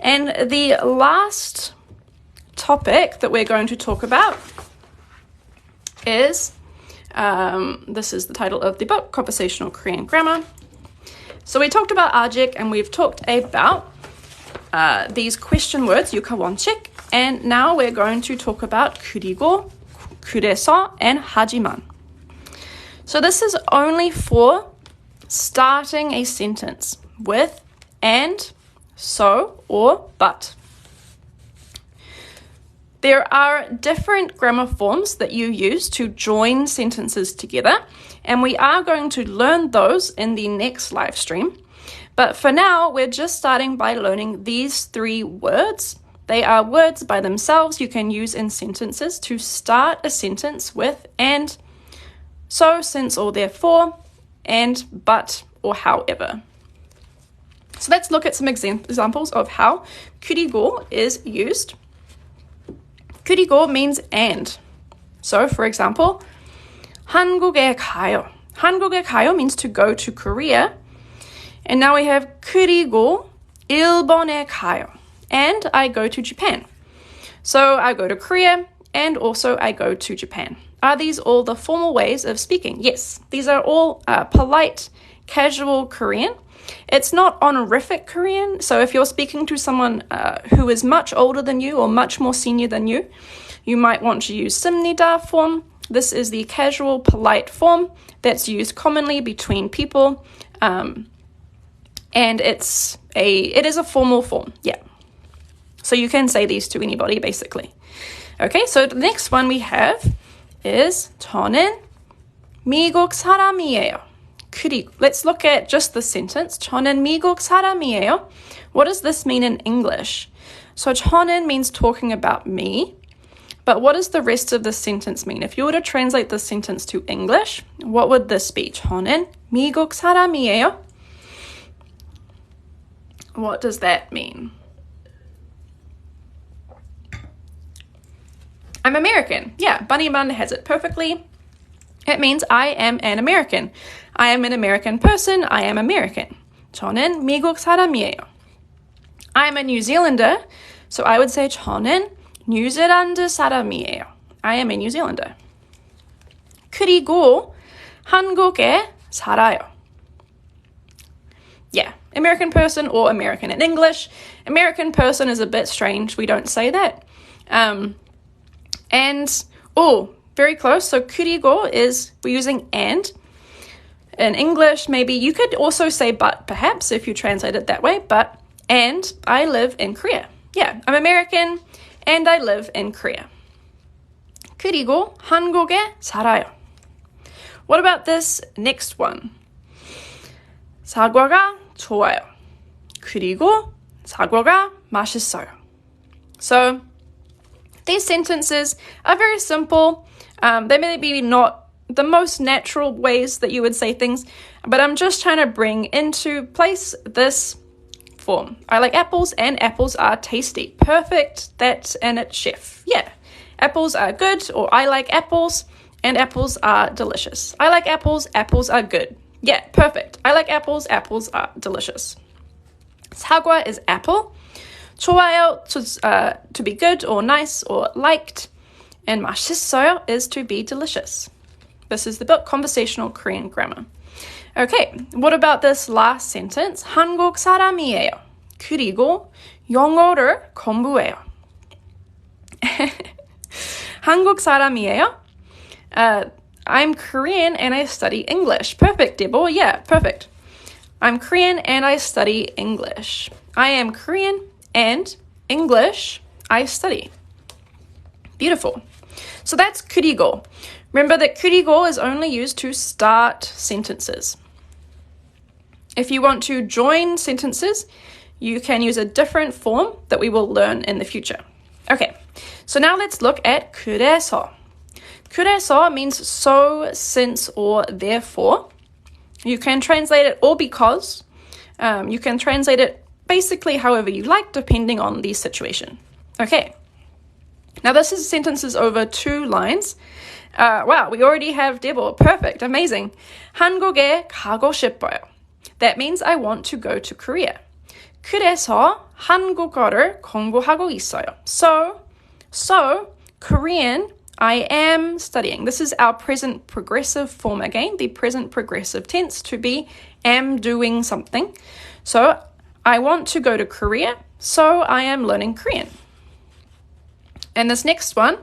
And the last topic that we're going to talk about is, this is the title of the book, Conversational Korean Grammar. So we talked about 아직 and we've talked about these question words, 유카 원칙, and now we're going to talk about 그리고, 그래서, and 하지만. So this is only for starting a sentence with and, so, or but. There are different grammar forms that you use to join sentences together, and we are going to learn those in the next live stream. But for now, we're just starting by learning these 3 words. They are words by themselves you can use in sentences to start a sentence with and, so, since, or therefore, and, but, or however. So let's look at some examples of how 그리고 is used. 그리고 means and. So, for example, 한국에 가요. 한국에 가요 means to go to Korea. And now we have 그리고 일본에 가요. And I go to Japan. So I go to Korea and also I go to Japan. Are these all the formal ways of speaking? Yes, these are all polite, casual Korean. It's not honorific Korean. So if you're speaking to someone who is much older than you or much more senior than you, you might want to use 씁니다 form. This is the casual, polite form that's used commonly between people. And it is a formal form. Yeah. So you can say these to anybody, basically. Okay, so the next one we have is 저는 미국 사람이에요. 그리고 let's look at just the sentence. 저는 미국 사람이에요. What does this mean in English? So 저는 means talking about me. But what does the rest of the sentence mean? If you were to translate the sentence to English, what would this be? 저는 미국 사람이에요. What does that mean? I'm American. Yeah, Bunny Bun has it perfectly. It means I am an American. I am an American person. I am American. 저는 미국 사람이에요. I'm a New Zealander, so I would say 저는 뉴질랜드 사람이에요. I am a New Zealander. 그리고 한국에 살아요. Yeah, American person or American in English. American person is a bit strange. We don't say that. Very close. So 그리고 is, we're using and. In English, maybe you could also say but, perhaps, if you translate it that way. But, and I live in Korea. Yeah, I'm American and I live in Korea. 그리고 한국에 살아요. What about this next one? 사과가 좋아요. 그리고 사과가 맛있어요. So, these sentences are very simple. They may be not the most natural ways that you would say things, but I'm just trying to bring into place this form. I like apples and apples are tasty. Perfect, that's and it's chef. Yeah, apples are good, or I like apples and apples are delicious. I like apples, apples are good. Yeah, perfect. I like apples, apples are delicious. 사과 is apple. 좋아요 to be good or nice or liked. And 맛있어요 is to be delicious. This is the book, Conversational Korean Grammar. Okay, what about this last sentence? 한국 사람이에요. 그리고 영어를 공부해요. 한국 사람이에요. I'm Korean and I study English. Perfect, Debo. Yeah, perfect. I'm Korean and I study English. I am Korean and English I study. Beautiful. So that's 그리고. Remember that 그리고 is only used to start sentences. If you want to join sentences, you can use a different form that we will learn in the future. Okay, so now let's look at 그래서. 그래서 means so, since, or therefore. You can translate it or because. You can translate it basically however you like, depending on the situation. Okay. Now this is sentences over 2 lines. Wow, we already have Debo. Perfect, amazing. 한국에 가고 싶어요. That means I want to go to Korea. 그래서 한국어를 공부하고 있어요. So, Korean, I am studying. This is our present progressive form again, the present progressive tense to be am doing something. So, I want to go to Korea, so I am learning Korean. And this next one,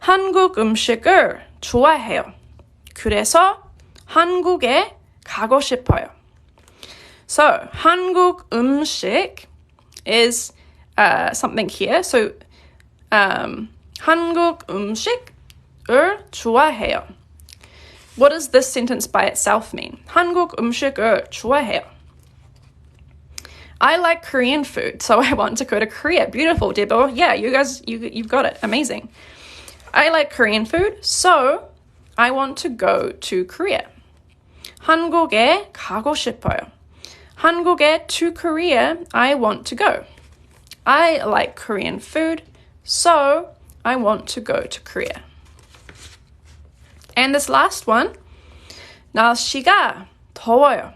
한국 음식을 좋아해요. 그래서 한국에 가고 싶어요. So, 한국 음식 is something here. So, 한국 음식을 좋아해요. What does this sentence by itself mean? 한국 음식을 좋아해요. I like Korean food, so I want to go to Korea. Beautiful, Debo. Yeah, you guys, you've got it. Amazing. I like Korean food, so I want to go to Korea. 한국에 가고 싶어요. 한국에 to Korea, I want to go. I like Korean food, so I want to go to Korea. And this last one, 날씨가 더워요.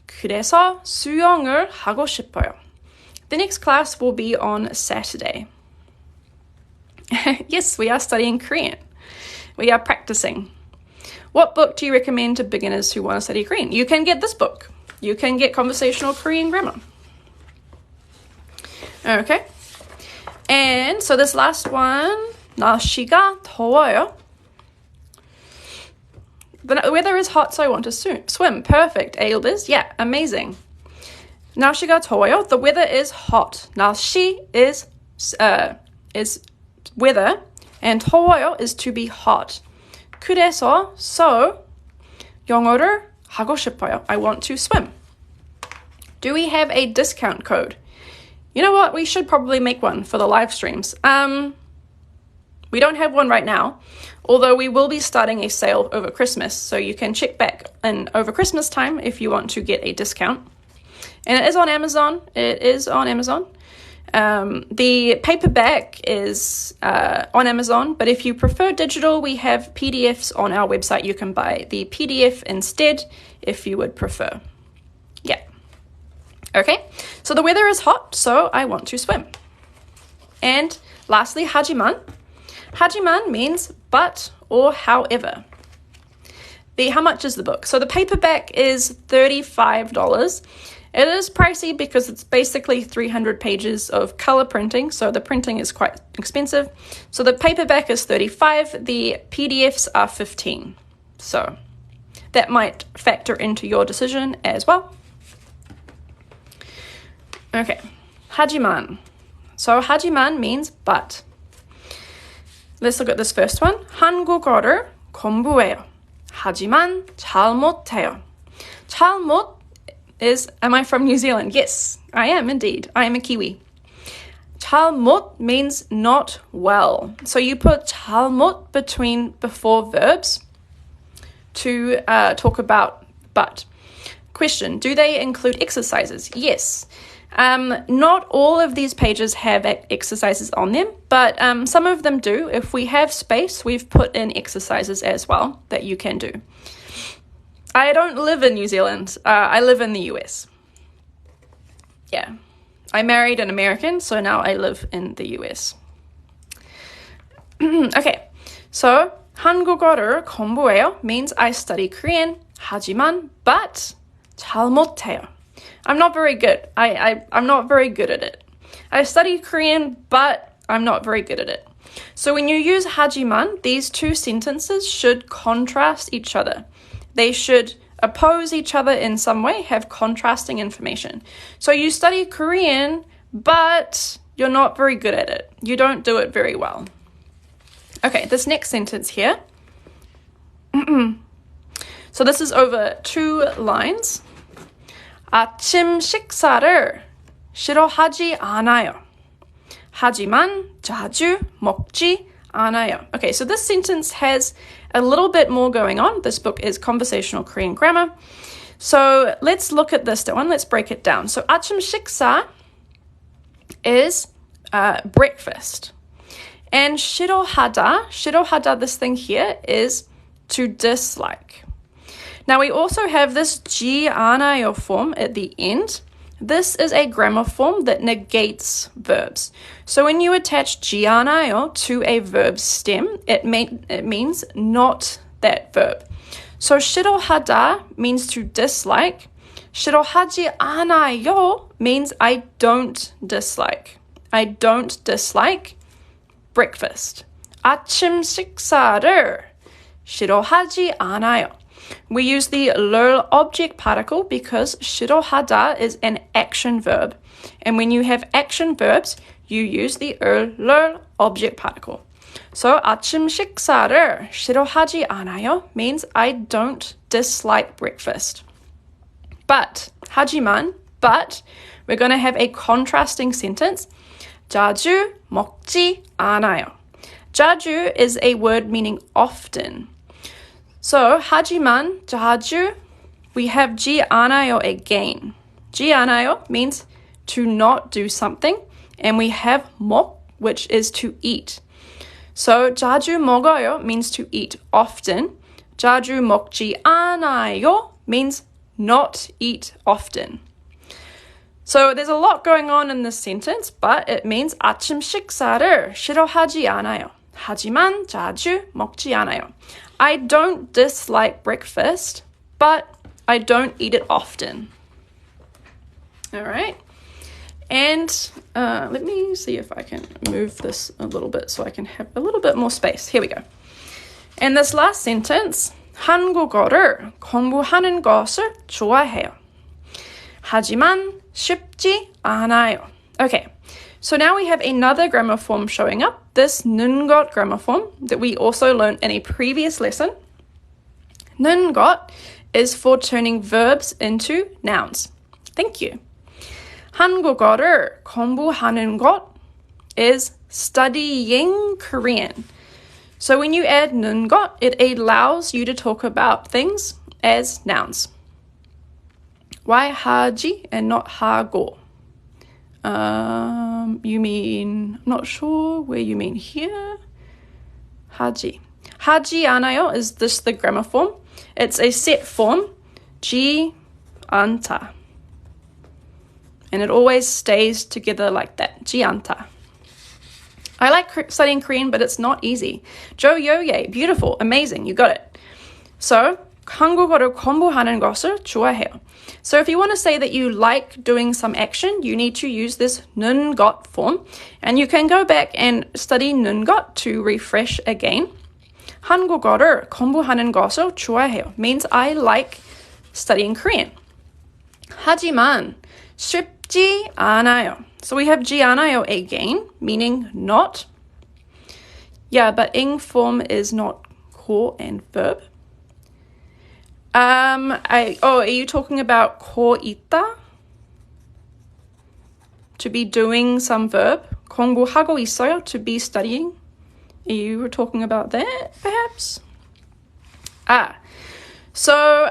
그래서 수영을 하고 싶어요. The next class will be on Saturday. Yes, we are studying Korean. We are practicing. What book do you recommend to beginners who want to study Korean? You can get this book. You can get Conversational Korean Grammar. Okay. And so this last one, 날씨가 더워요. The weather is hot, so I want to swim. Perfect, Ailbiz. Yeah, amazing. 날씨가 더워요. The weather is hot. 날씨 is weather, and 더워요 is to be hot. 그래서, so, 영어를 하고 싶어요. I want to swim. Do we have a discount code? You know what? We should probably make one for the live streams. We don't have one right now, although we will be starting a sale over Christmas, so you can check back in over Christmas time if you want to get a discount. And it is on Amazon. It is on Amazon. The paperback is on Amazon, but if you prefer digital, we have PDFs on our website. You can buy the PDF instead if you would prefer. Yeah. Okay, so the weather is hot, so I want to swim. And lastly, 하지만. 하지만 means but or however. How much is the book? So the paperback is $35. It is pricey because it's basically 300 pages of color printing, so the printing is quite expensive. So the paperback is $35, the PDFs are $15. So that might factor into your decision as well. Okay, 하지만. So 하지만 means but. Let's look at this first one. 한국어를 공부해요. 하지만 잘 못해요. 잘 못 is, am I from New Zealand? Yes, I am indeed. I am a Kiwi. 잘 못 means not well. So you put 잘 못 before verbs to talk about but. Question, do they include exercises? Yes. Not all of these pages have exercises on them, but some of them do. If we have space, we've put in exercises as well that you can do. I don't live in New Zealand. I live in the US. Yeah. I married an American, so now I live in the US. Okay. So, 한국어를 공부해요 means I study Korean. 하지만, but, 잘 못해요. I'm not very good. I'm not very good at it. I study Korean, but I'm not very good at it. So when you use 하지만, these two sentences should contrast each other. They should oppose each other in some way, have contrasting information. So you study Korean, but you're not very good at it. You don't do it very well. Okay, this next sentence here. So this is over 2 lines. 아침 식사를 싫어하지 않아요. 하지만 자주 먹지 않아요. Okay, so this sentence has a little bit more going on. This book is Conversational Korean Grammar. So let's look at this one. Let's break it down. So 아침 식사 is breakfast. And 싫어하다, this thing here is to dislike. Now we also have this 지 않아요 form at the end, This is a grammar form that negates verbs. So when you attach 지않아요 to a verb stem, it means not that verb. So 싫어하다 means to dislike. 싫어하지 않아요 means I don't dislike. I don't dislike breakfast. 아침 식사를 싫어하지 않아요. We use the 를 object particle because 싫어하다 is an action verb. And when you have action verbs, you use the 를 object particle. So 아침 식사를 싫어하지 않아요 means I don't dislike breakfast. But, 하지만, but, we're going to have a contrasting sentence. 자주 먹지 않아요. 자주 is a word meaning often. So, 하지만, 자주, we have 지 않아요 again. 지 않아요 means to not do something, and we have 먹, which is to eat. So, 자주 먹어요 means to eat often. 자주 먹지 않아요 means not eat often. So, there's a lot going on in this sentence, but it means 아침 식사를 싫어하지 않아요. 하지만 자주 먹지 않아요. I don't dislike breakfast, but I don't eat it often. All right. And let me see if I can move this a little bit so I can have a little bit more space. Here we go. And this last sentence, 한국어를 공부하는 것을 좋아해요. 하지만 쉽지 않아요. Okay. So now we have another grammar form showing up, this 는것 grammar form that we also learned in a previous lesson. 는것 is for turning verbs into nouns. Thank you. 한국어를 공부하는 것 is studying Korean. So when you add 는것, it allows you to talk about things as nouns. Why 하지 and not 하고? You mean, I'm not sure where you mean here. 하지. 하지 않아요 is this the grammar form. It's a set form. 지 않다. And it always stays together like that. 지 않다. I like studying Korean, but it's not easy. Jo Yoye, beautiful, amazing, you got it. So, 한국어를 공부하는 것을 좋아해요. So if you want to say that you like doing some action, you need to use this 는것 form. And you can go back and study 는것 to refresh again. 한국어를 공부하는 것을 좋아해요 means I like studying Korean. 하지만 쉽지 않아요. So we have 지 않아요 again, meaning not. Yeah, but ing form is not core and verb. Are you talking about 거 있다? To be doing some verb. 공부하고 있어요, to be studying. Are you talking about that, perhaps? So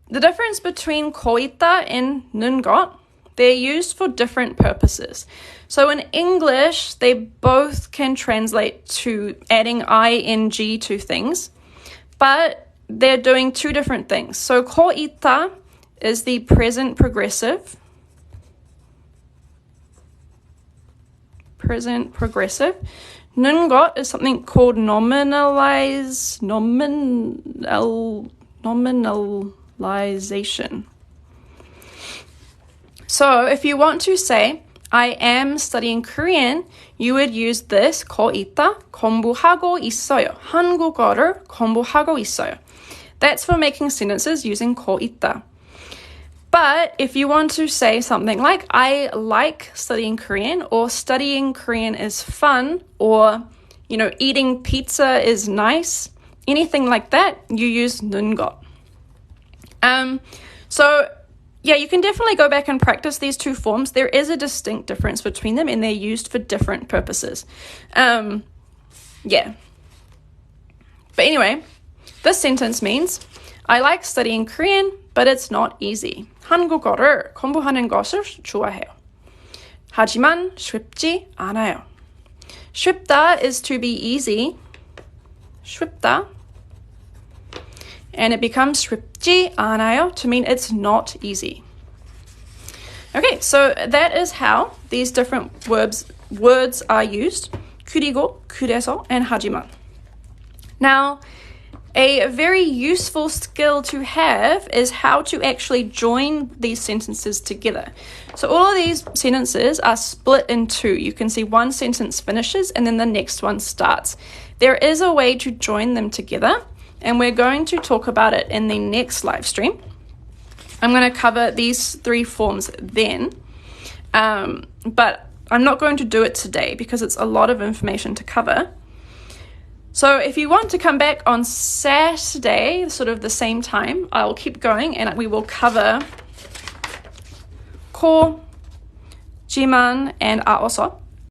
the difference between 거 있다 and 는것, they're used for different purposes. So in English, they both can translate to adding ing to things, but they're doing two different things. So 거 있다 is the present progressive. Present progressive. 는것 is something called nominalization. So if you want to say, I am studying Korean, you would use this 거 있다, 공부하고 있어요. 한국어를 공부하고 있어요. That's for making sentences using 거 있다. But if you want to say something like, I like studying Korean, or studying Korean is fun, or, eating pizza is nice, anything like that, you use 는것. So, yeah, you can definitely go back and practice these two forms. There is a distinct difference between them, and they're used for different purposes. Yeah. But anyway, this sentence means, I like studying Korean, but it's not easy. 한국어를 공부하는 것을 좋아해요. 하지만 쉽지 않아요. 쉽다 is to be easy. 쉽다. And it becomes 쉽지 않아요 to mean it's not easy. Okay, so that is how these different words are used. 그리고, 그래서, and 하지만. Now, a very useful skill to have is how to actually join these sentences together. So all of these sentences are split in two. You can see one sentence finishes and then the next one starts. There is a way to join them together, and we're going to talk about it in the next live stream. I'm going to cover these three forms then, but I'm not going to do it today because it's a lot of information to cover. So if you want to come back on Saturday, sort of the same time, I'll keep going and we will cover ko, jiman, and aoso.